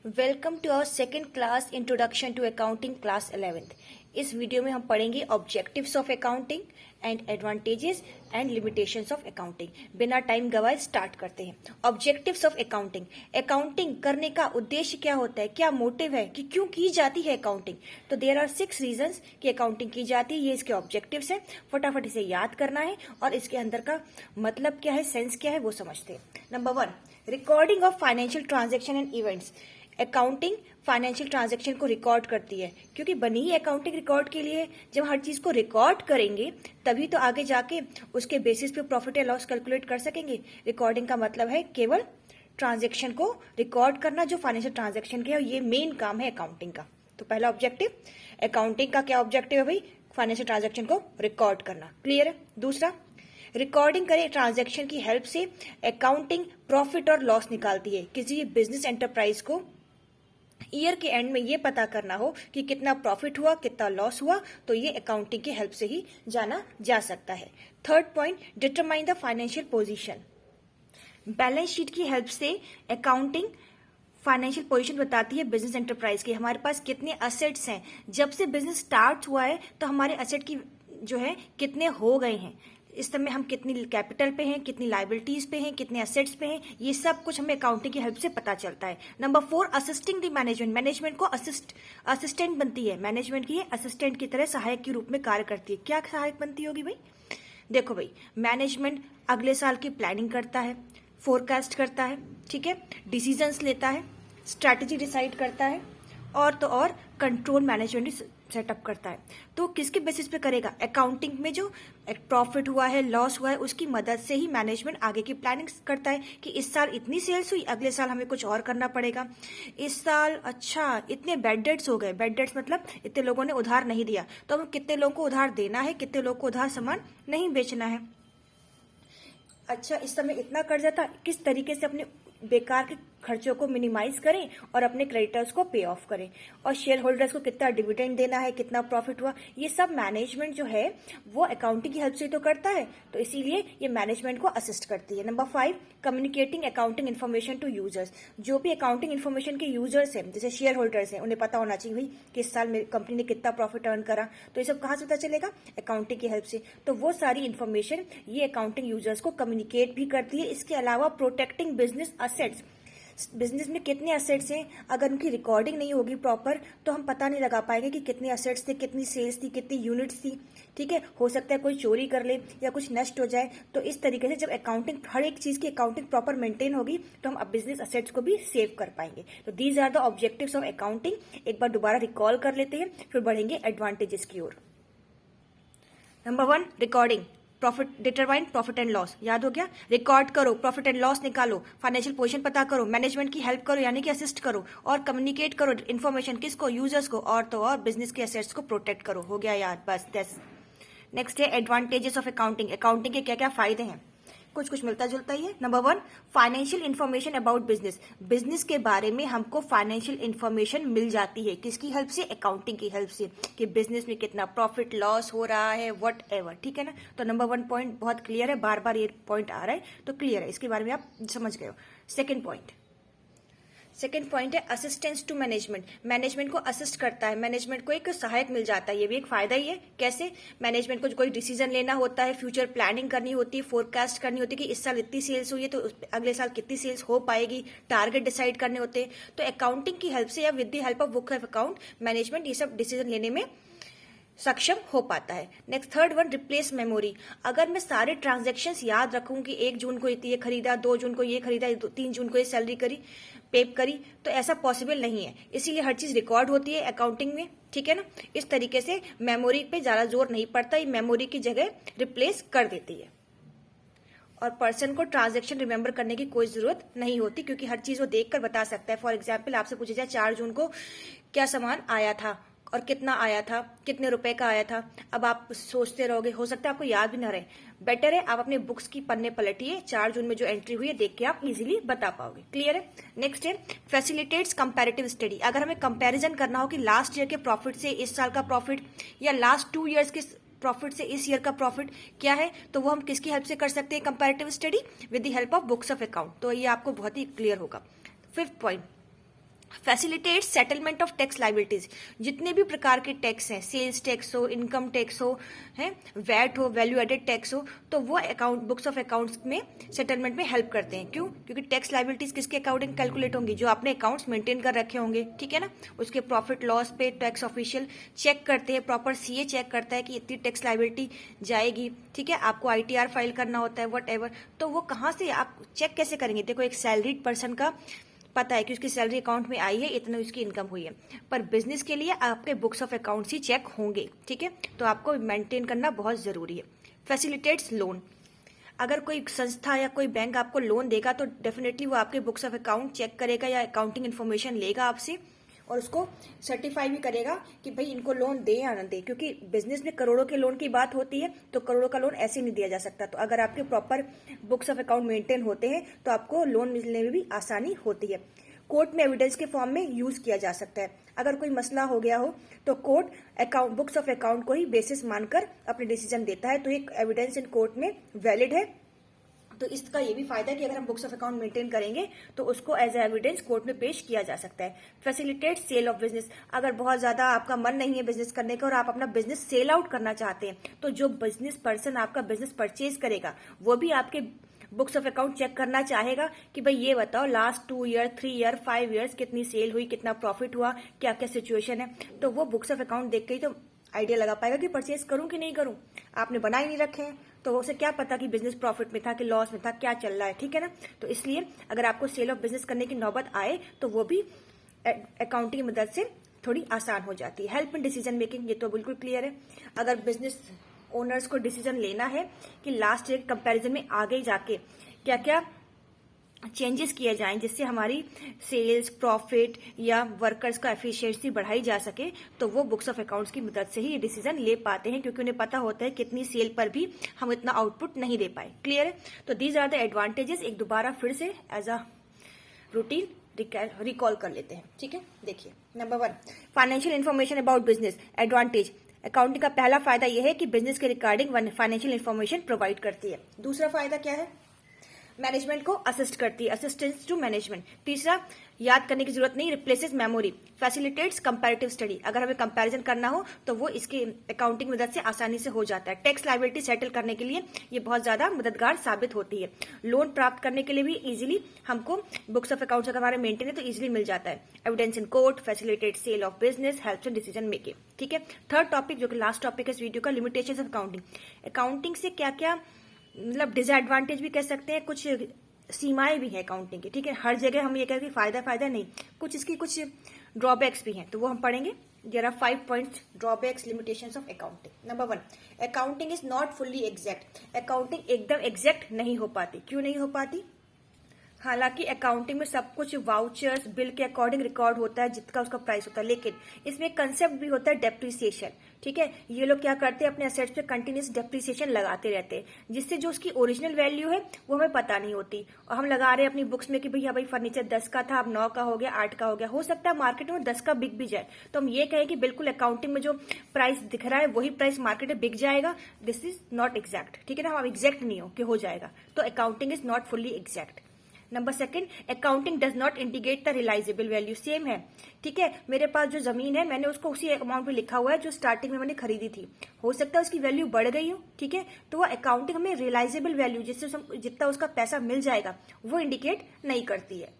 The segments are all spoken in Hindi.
Welcome to our second class introduction to accounting class 11th। इस वीडियो में हम पढ़ेंगे objectives of accounting and advantages and limitations of accounting. बिना टाइम गवाए स्टार्ट करते हैं। ऑब्जेक्टिव्स ऑफ अकाउंटिंग, अकाउंटिंग करने का उद्देश्य क्या होता है, क्या मोटिव है कि क्यों की जाती है अकाउंटिंग। तो देयर आर 6 रीजंस कि अकाउंटिंग की जाती है। ये इसके ऑब्जेक्टिव्स हैं, फटाफट इसे याद करना है और इसके अंदर का मतलब क्या है, सेंस क्या है, वो समझते हैं। Number 1, recording of financial transaction and events. Accounting financial transaction को रिकॉर्ड करती है, क्योंकि बनी ही अकाउंटिंग रिकॉर्ड के लिए। जब हर चीज को रिकॉर्ड करेंगे तभी तो आगे जाके उसके बेसिस पे प्रॉफिट या लॉस कैलकुलेट कर सकेंगे। रिकॉर्डिंग का मतलब है केवल ट्रांजैक्शन को रिकॉर्ड करना, जो फाइनेंशियल ट्रांजैक्शन के है, ये मेन काम है अकाउंटिंग का। तो पहला ऑब्जेक्टिव, अकाउंटिंग का क्या ऑब्जेक्टिव है भाई, फाइनेंशियल ट्रांजैक्शन को रिकॉर्ड करना। क्लियर है। दूसरा, रिकॉर्डिंग करे ट्रांजैक्शन की हेल्प से अकाउंटिंग प्रॉफिट और लॉस निकालती है। किसी बिजनेस एंटरप्राइज को ईयर के एंड में ये पता करना हो कि कितना प्रॉफिट हुआ, कितना लॉस हुआ, तो ये अकाउंटिंग की हेल्प से ही जाना जा सकता है। Third point, determine the financial position. Balance sheet की हेल्प से अकाउंटिंग फाइनेंशियल पोजीशन बताती है बिजनेस एंटरप्राइज की। हमारे पास कितने असेट्स हैं, जब से बिजनेस स्टार्ट हुआ है तो हमारे असेट की जो है कितने हो गए हैं, इस समय हम कितनी कैपिटल पे हैं, कितनी लाइबिलिटीज पे हैं, कितने असेट्स पे हैं, ये सब कुछ हमें अकाउंटिंग की हेल्प से पता चलता है। Number 4, assisting the management. Management को असिस्टेंट बनती है, मैनेजमेंट की असिस्टेंट की तरह सहायक के रूप में कार्य करती है। क्या सहायक बनती होगी भाई, देखो भाई, मैनेजमेंट अगले साल की प्लानिंग करता है, फोरकास्ट करता है, ठीक है, डिसीजंस लेता है, स्ट्रैटेजी डिसाइड करता है, और तो और कंट्रोल मैनेजमेंट सेटअप करता है। तो किसके बेसिस पे करेगा, अकाउंटिंग में जो प्रॉफिट हुआ है, लॉस हुआ है, उसकी मदद से ही मैनेजमेंट आगे की प्लानिंग करता है कि इस साल इतनी सेल्स हुई, अगले साल हमें कुछ और करना पड़ेगा। इस साल अच्छा इतने बैड डेट्स हो गए, बैड डेट्स मतलब इतने लोगों ने उधार नहीं दिया, तो हमें कितने लोगों को उधार देना है, कितने लोगों को उधार सामान नहीं बेचना है। अच्छा, इस समय इतना कर्जा था, किस तरीके से अपने बेकार के खर्चों को मिनिमाइज करें और अपने क्रेडिटर्स को पे ऑफ करें, और शेयर होल्डर्स को कितना डिविडेंड देना है, कितना प्रॉफिट हुआ, ये सब मैनेजमेंट जो है वो अकाउंटिंग की हेल्प से तो करता है। तो इसीलिए ये मैनेजमेंट को असिस्ट करती है। Number 5, communicating accounting information to users. जो भी अकाउंटिंग इन्फॉर्मेशन के यूजर्स हैं, जैसे शेयर होल्डर्स हैं, उन्हें पता होना चाहिए भाई कि इस साल मेरी कंपनी ने कितना प्रॉफिट अर्न करा, तो ये सब कहाँ से पता चलेगा, अकाउंटिंग की हेल्प से। तो वो सारी इन्फॉर्मेशन ये अकाउंटिंग यूजर्स को कम्युनिकेट भी करती है। इसके अलावा प्रोटेक्टिंग बिजनेस असेट्स, बिजनेस में कितने असेट्स हैं, अगर उनकी रिकॉर्डिंग नहीं होगी प्रॉपर तो हम पता नहीं लगा पाएंगे कि कितने असेट्स थे, कितनी सेल्स थी, कितनी यूनिट्स थी, ठीक है। हो सकता है कोई चोरी कर ले या कुछ नष्ट हो जाए। तो इस तरीके से जब अकाउंटिंग, हर एक चीज की अकाउंटिंग प्रॉपर मेंटेन होगी तो हम अब बिजनेस असेट्स को भी सेव कर पाएंगे। तो these are the objectives of accounting. एक बार दोबारा रिकॉल कर लेते हैं, फिर बढ़ेंगे एडवांटेजेस की ओर। Number 1, recording, profit, determine profit and loss. याद हो गया, रिकॉर्ड करो, प्रॉफिट एंड लॉस निकालो, फाइनेंशियल पोजीशन पता करो, मैनेजमेंट की हेल्प करो यानी कि असिस्ट करो, और कम्युनिकेट करो इन्फॉर्मेशन किसको, यूजर्स को, और तो और बिजनेस के असेट्स को प्रोटेक्ट करो। हो गया याद, बस दस। नेक्स्ट है एडवांटेजेस ऑफ अकाउंटिंग। अकाउंटिंग के क्या क्या फायदे हैं, कुछ कुछ मिलता जुलता ही है। Number 1, financial information about business. Business के बारे में हमको फाइनेंशियल इन्फॉर्मेशन मिल जाती है, किसकी हेल्प से, अकाउंटिंग की हेल्प से, कि बिजनेस में कितना प्रॉफिट लॉस हो रहा है, वट एवर, ठीक है ना। तो नंबर 1 पॉइंट बहुत क्लियर है, बार बार ये पॉइंट आ रहा है तो क्लियर है, इसके बारे में आप समझ गए हो। सेकेंड पॉइंट है असिस्टेंस टू मैनेजमेंट। मैनेजमेंट को असिस्ट करता है, मैनेजमेंट को एक सहायक मिल जाता है, ये भी एक फायदा ही है। कैसे, मैनेजमेंट को कोई डिसीजन लेना होता है, फ्यूचर प्लानिंग करनी होती है, फोरकास्ट करनी होती है कि इस साल इतनी सेल्स हुई है तो अगले साल कितनी सेल्स हो पाएगी, टारगेट डिसाइड करने होते हैं। तो अकाउंटिंग की हेल्प से या with the help of book of account management ये सब डिसीजन लेने में सक्षम हो पाता है। Next third one, replace memory. अगर मैं सारे ट्रांजैक्शंस याद रखूं कि 1 जून को ये खरीदा, 2 जून को ये खरीदा, 3 जून को ये सैलरी करी, पेप करी, तो ऐसा पॉसिबल नहीं है। इसीलिए हर चीज रिकॉर्ड होती है अकाउंटिंग में, ठीक है ना। इस तरीके से मेमोरी पे ज्यादा जोर नहीं पड़ता, ये मेमोरी की जगह रिप्लेस कर देती है। और पर्सन को ट्रांजैक्शन रिमेंबर करने की कोई जरूरत नहीं होती, क्योंकि हर चीज वो देखकर बता सकता है। फॉर एग्जाम्पल आपसे पूछा जाए 4 जून को क्या सामान आया था और कितना आया था, कितने रुपए का आया था, अब आप सोचते रहोगे, हो सकता है आपको याद भी ना रहे। बेटर है आप अपने बुक्स की पन्ने पलटिए, 4 जून में जो एंट्री हुई है देख के आप इजीली बता पाओगे। क्लियर है। नेक्स्ट है फैसिलिटेट्स कंपैरेटिव स्टडी। अगर हमें कंपैरिजन करना हो कि लास्ट ईयर के प्रॉफिट से इस साल का प्रॉफिट या लास्ट 2 ईयर्स के प्रॉफिट से इस ईयर का प्रॉफिट क्या है, तो वो हम किसकी हेल्प से कर सकते हैं, comparative study with the help of books of account. तो ये आपको बहुत ही क्लियर होगा। 5th point, facilitate settlement of tax liabilities. जितने भी प्रकार के टैक्स हैं, सेल्स टैक्स हो, इनकम टैक्स हो, है वैट हो, वैल्यू एडेड टैक्स हो, तो वो अकाउंट बुक्स ऑफ अकाउंट्स में सेटलमेंट में हेल्प करते हैं। क्यों? क्योंकि टैक्स लाइबिलिटीज किसके अकाउंटिंग कैलकुलेट होंगी? जो आपने अकाउंट्स मेंटेन कर रखे होंगे, ठीक है ना। उसके प्रॉफिट लॉस पे टैक्स ऑफिशियल चेक करते हैं, प्रॉपर सीए चेक करता है कि इतनी टैक्स लाइबिलिटी जाएगी, ठीक है। आपको आईटीआर फाइल करना होता है, वट एवर। तो वो कहाँ से आप चेक कैसे करेंगे? देखो, एक सैलरीड पर्सन का पता है कि उसकी सैलरी अकाउंट में आई है, इतनी उसकी इनकम हुई है, पर बिजनेस के लिए आपके बुक्स ऑफ अकाउंट्स ही चेक होंगे, ठीक है। तो आपको मेंटेन करना बहुत जरूरी है। Facilitates loan. अगर कोई संस्था या कोई बैंक आपको लोन देगा तो डेफिनेटली वो आपके बुक्स ऑफ अकाउंट चेक करेगा या अकाउंटिंग इन्फॉर्मेशन लेगा आपसे, और उसको सर्टिफाई भी करेगा कि भाई इनको लोन दे या ना दे। क्योंकि बिजनेस में करोड़ों के लोन की बात होती है, तो करोड़ों का लोन ऐसे नहीं दिया जा सकता। तो अगर आपके proper books of account maintain होते हैं तो आपको लोन मिलने में भी आसानी होती है। कोर्ट में एविडेंस के फॉर्म में यूज किया जा सकता है। अगर कोई मसला हो गया हो तो court account books of account को ही बेसिस मानकर अपने डिसीजन देता है, तो एक एविडेंस इन कोर्ट में वैलिड है। तो इसका ये भी फायदा है कि अगर हम बुक्स ऑफ अकाउंट मेंटेन करेंगे तो उसको एज एविडेंस कोर्ट में पेश किया जा सकता है। Facilitate sale of business. अगर बहुत ज्यादा आपका मन नहीं है बिजनेस करने का और आप अपना बिजनेस सेल आउट करना चाहते हैं, तो जो बिजनेस पर्सन आपका बिजनेस परचेज करेगा वो भी आपके बुक्स ऑफ अकाउंट चेक करना चाहेगा कि भाई ये बताओ लास्ट 2 ईयर, 3 ईयर, 5 ईयर्स कितनी सेल हुई, कितना प्रॉफिट हुआ, क्या क्या सिचुएशन है। तो वो बुक्स ऑफ अकाउंट देख के ही तो आइडिया लगा पाएगा कि परचेज करूं कि नहीं करूं। आपने बना ही नहीं रखे हैं तो उसे क्या पता कि बिजनेस प्रॉफिट में था कि लॉस में था, क्या चल रहा है, ठीक है ना। तो इसलिए अगर आपको सेल ऑफ बिजनेस करने की नौबत आए तो वो भी अकाउंटिंग की मदद से थोड़ी आसान हो जाती है। हेल्प इन डिसीजन मेकिंग, ये तो बिल्कुल क्लियर है। अगर बिजनेस ओनर्स को डिसीजन लेना है कि लास्ट ईयर कंपैरिजन में आगे जाके क्या क्या चेंजेस किए जाएं जिससे हमारी सेल्स, प्रॉफिट या वर्कर्स का एफिशिएंसी बढ़ाई जा सके, तो वो बुक्स ऑफ अकाउंट्स की मदद से ही ये डिसीजन ले पाते हैं, क्योंकि उन्हें पता होता है कितनी सेल पर भी हम इतना आउटपुट नहीं दे पाए। क्लियर है? तो दीज आर द एडवांटेजेस। एक दोबारा फिर से एज अ रूटीन रिकॉल कर लेते हैं, ठीक है। देखिए, number 1, financial information about business. Advantage, accounting का पहला फायदा यह है कि बिजनेस के रिगार्डिंग फाइनेंशियल इन्फॉर्मेशन प्रोवाइड करती है। दूसरा फायदा क्या है? मैनेजमेंट को असिस्ट करती है, असिस्टेंस टू मैनेजमेंट। तीसरा, याद करने की जरूरत नहीं, replaces memory. Facilitates comparative study. अगर हमें कंपैरिजन करना हो तो वो इसके अकाउंटिंग मदद से आसानी से हो जाता है। टैक्स लायबिलिटी सेटल करने के लिए ये बहुत ज्यादा मददगार साबित होती है। लोन प्राप्त करने के लिए भी इजीली हमको बुक्स ऑफ अकाउंट्स अगर हमारे मेंटेन है तो इजीली मिल जाता है। Evidence in court, facilitate sale of business, helps in decision making, ठीक है। थर्ड टॉपिक जो कि लास्ट टॉपिक है इस वीडियो का, लिमिटेशंस ऑफ अकाउंटिंग। अकाउंटिंग से क्या क्या मतलब डिसएडवांटेज भी कह सकते हैं, कुछ सीमाएं भी हैं अकाउंटिंग की, ठीक है। हर जगह हम ये कहें कि फायदा नहीं, कुछ इसकी कुछ ड्रॉबैक्स भी हैं, तो वो हम पढ़ेंगे। There are 5 points drawbacks, limitations of accounting. Number 1, accounting is not fully exact. Accounting एकदम एग्जैक्ट नहीं हो पाती। क्यों नहीं हो पाती? हालांकि अकाउंटिंग में सब कुछ वाउचर्स, बिल के अकॉर्डिंग रिकॉर्ड होता है जिसका उसका प्राइस होता है, लेकिन इसमें एक कंसेप्ट भी होता है डेप्रिसिएशन, ठीक है। ये लोग क्या करते हैं, अपने असेट्स पे कंटिन्यूस डेप्रिसिएशन लगाते रहते हैं, जिससे जो उसकी ओरिजिनल वैल्यू है वो हमें पता नहीं होती, और हम लगा रहे हैं अपनी बुक्स में कि भैया भाई फर्नीचर 10 का था, अब 9 का हो गया, 8 का हो गया। हो सकता है मार्केट में 10 का बिक भी जाए, तो हम ये कहें कि बिल्कुल अकाउंटिंग में जो प्राइस दिख रहा है वही प्राइस मार्केट में बिक जाएगा। दिस इज नॉट एग्जैक्ट, ठीक है ना। हम एग्जैक्ट नहीं हो कि हो जाएगा, तो accounting is not fully exact. Number 2, accounting does not indicate the realisable value. Same है, ठीक है। मेरे पास जो जमीन है मैंने उसको उसी अमाउंट पे लिखा हुआ है जो स्टार्टिंग में मैंने खरीदी थी। हो सकता है उसकी वैल्यू बढ़ गई हो, ठीक है। तो वो अकाउंटिंग में रियलाइजेबल वैल्यू जिससे जितना उसका पैसा मिल जाएगा वो इंडिकेट नहीं करती है।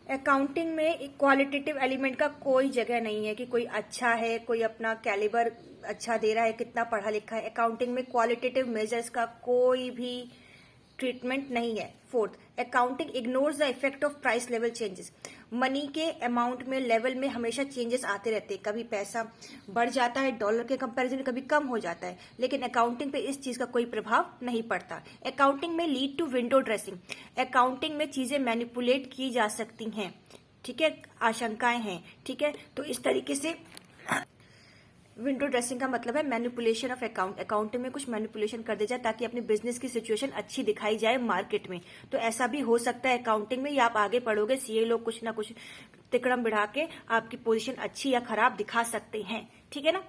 अकाउंटिंग में क्वालिटेटिव एलिमेंट का कोई जगह नहीं है कि कोई अच्छा है, कोई अपना कैलिबर अच्छा दे रहा है, कितना पढ़ा लिखा है। अकाउंटिंग में क्वालिटेटिव मेजर्स का कोई भी ट्रीटमेंट नहीं है। 4th, accounting ignores the effect of price level changes. Money के अमाउंट में, लेवल में हमेशा चेंजेस आते रहते हैं। कभी पैसा बढ़ जाता है डॉलर के कंपैरिजन में, कभी कम हो जाता है, लेकिन अकाउंटिंग पे इस चीज का कोई प्रभाव नहीं पड़ता। अकाउंटिंग में lead to window dressing. Accounting में चीजें मैनिपुलेट की जा सकती हैं, ठीक है, आशंकाएं हैं, ठीक है। तो इस तरीके से विंडो ड्रेसिंग का मतलब है मैनिपुलेशन ऑफ अकाउंट। अकाउंटिंग में कुछ मैनिपुलेशन कर दिया जाए ताकि अपनी बिजनेस की सिचुएशन अच्छी दिखाई जाए मार्केट में। तो ऐसा भी हो सकता है अकाउंटिंग में, या आप आगे पढ़ोगे सीए लोग कुछ ना कुछ तिकड़म बढ़ा के आपकी पोजीशन अच्छी या खराब दिखा सकते हैं, ठीक है ना।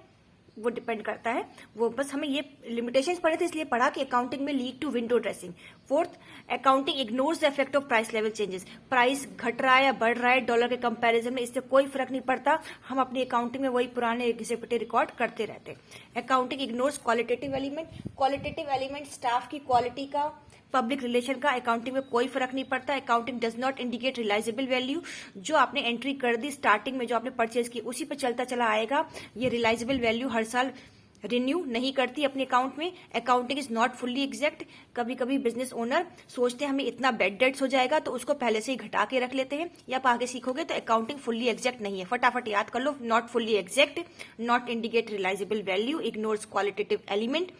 वो डिपेंड करता है। वो बस हमें ये लिमिटेशंस पढ़े थे इसलिए पढ़ा कि अकाउंटिंग में lead to window dressing. Fourth, accounting ignores the effect of price level changes. Price घट रहा है या बढ़ रहा है डॉलर के कंपैरिजन में, इससे कोई फर्क नहीं पड़ता, हम अपनी अकाउंटिंग में वही पुराने घिसे-पिटे रिकॉर्ड करते रहते हैं। Accounting ignores qualitative element. Qualitative element staff की क्वालिटी का, पब्लिक रिलेशन का अकाउंटिंग में कोई फर्क नहीं पड़ता। Accounting does not indicate realisable value. जो आपने एंट्री कर दी स्टार्टिंग में, जो आपने परचेज की, उसी पर चलता चला आएगा। ये रियलाइजेबल वैल्यू हर साल रिन्यू नहीं करती अपने अकाउंट में। Accounting is not fully exact. कभी कभी बिजनेस ओनर सोचते हैं हमें इतना बैड डेट्स हो जाएगा तो उसको पहले से ही घटा के रख लेते हैं, या आप आगे सीखोगे तो अकाउंटिंग फुल्ली एग्जैक्ट नहीं है। फटाफट याद कर लो, not fully exact, not indicate realisable value, ignores qualitative element,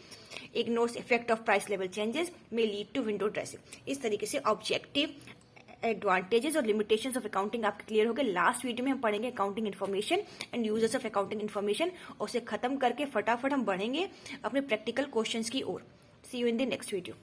ignores effect of price level changes, may lead to window dressing. इस तरीके से ऑब्जेक्टिव, एडवांटेजेस और लिमिटेशंस ऑफ अकाउंटिंग आपके क्लियर हो गए। लास्ट वीडियो में हम पढ़ेंगे accounting information and users of accounting information, और उसे खत्म करके फटाफट हम बढ़ेंगे अपने प्रैक्टिकल क्वेश्चंस की ओर। See you in the next video.